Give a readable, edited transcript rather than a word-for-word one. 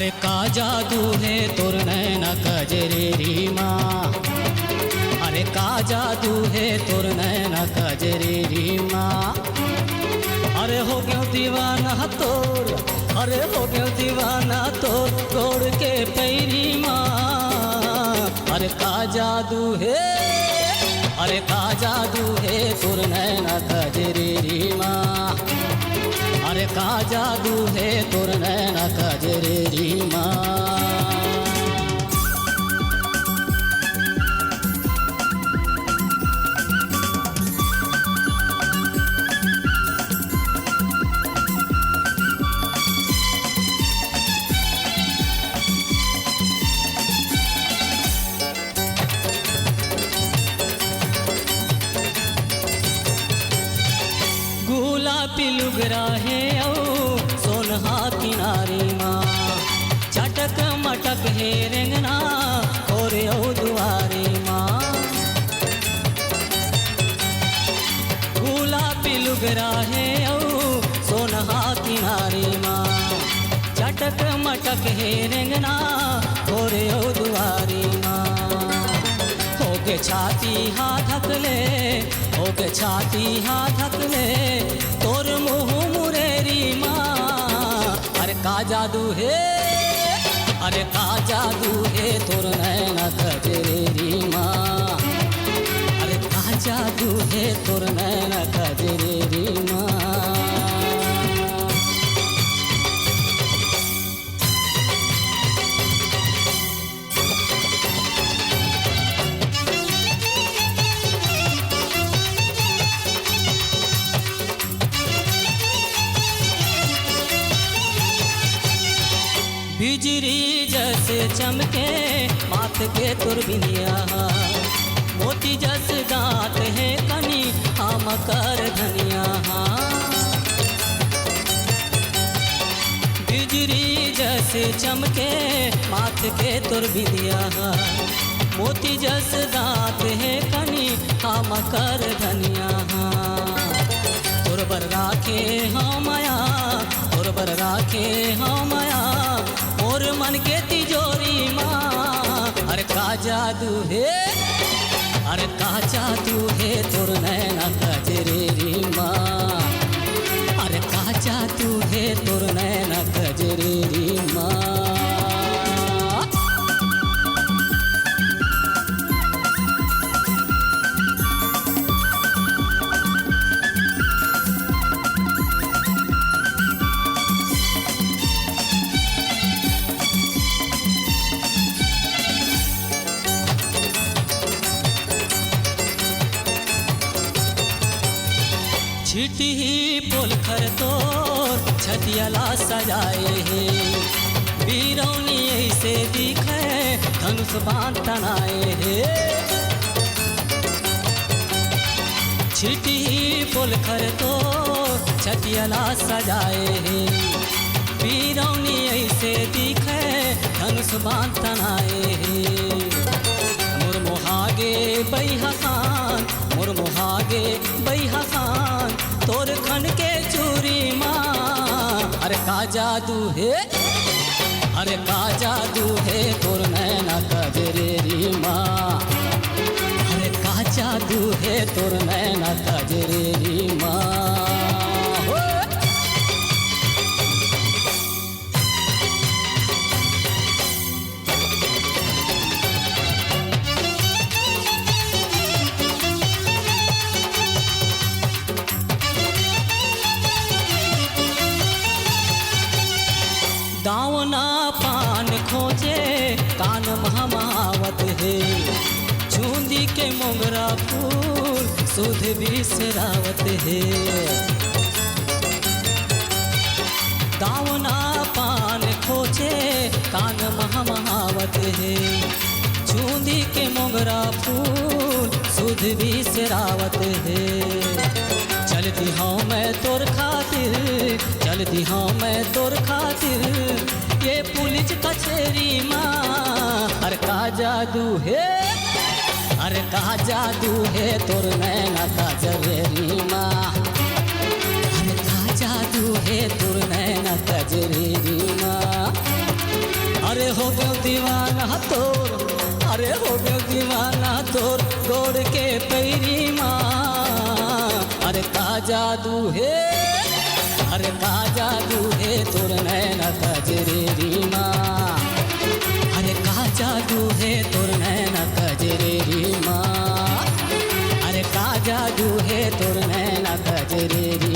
अरे का जादू है तोर नैना कजरेरी माँ, अरे का जादू है तोर नैना कजरेरी माँ। अरे हो गयो दीवाना तोर, अरे हो गयो दीवाना तोर गोड़ के पैरी माँ। अरे का जादू है, अरे का जादू है तोर नैना कजरेरी माँ। अरे का जादू है तोर नैना कजरेरी माँ। गुलाबी लुगरा है ओ सोनहा किनारी माँ, चटक मटक है रेंगना और ओ दुआरी माँ। गुलाबी लुगरा है ओ सोनहा किनारी माँ, चटक मटक है रेंगना और ओ दुआरी माँ। होके छाती हाथ ले, होके छाती हाथ ले तोर मुँह मुरेरी माँ। अरे का जादू है, अरे का जादू है तोर नैना कजरेरी माँ। अरे का जादू है तोर नैना कजरेरी माँ। बिजली जैसे चमके माथ के तुरबिनिया, मोती जस दांत है कनी आम कर धनिया। बिजली जैसे चमके माथ के तुरबिनिया, मोती जस दांत है कनी आम कर धनिया। तोरबर राखे हाँ माया, तोरबर राखे हाँ माया और मन के तिजोरी माँ। अरे का जादू है, अरे का जादू है तोर नैना कजरेरी माँ। अरे का जादू है तोर नैना कजरेरी माँ। छिटी ही पोल खर तोर छतियाला सजाए है, बीरौनी ऐसे दिखे धनुष बाण तनाए है। छिटी ही पोल खर तोर छतियाला सजाए है, बीरौनी ऐसे दिखे धनुष बाण तनाए है। मोर मोहागे बैहा खान, मोर मोहागे बैहा खान तोर खन के चूरी माँ। अरे का जादू है, अरे का जादू है तोर नैना कजरेरी माँ। अरे का जादू है तोर नैना कजरेरी माँ। दावना पान खोजे कान महावत है, चूंदी के मोगरा फूल सुध बिसरावत है। दावना पान खोजे कान महावत है, चूंदी के मोगरा फूल सुध बिसरावत है। चलती हाँ मैं तोर खातिर, चलती हाँ मैं तोर खातिर ये पुलिस कचेरी माँ। अरे का जादू है, अरे का जादू है तोर नैना कजरेरी माँ। अरे का जादू है तोर नैना कजरेरी माँ। अरे हो गयो दीवाना तोर, अरे हो गयो दीवाना तोर गोड़ के पैरी माँ। अरे का जादू है, अरे का जादू है तोर नैना कजरेरी माँ। अरे का जादू है तोर नैना कजरेरी माँ। अरे का जादू है तोर नैना कजरेरी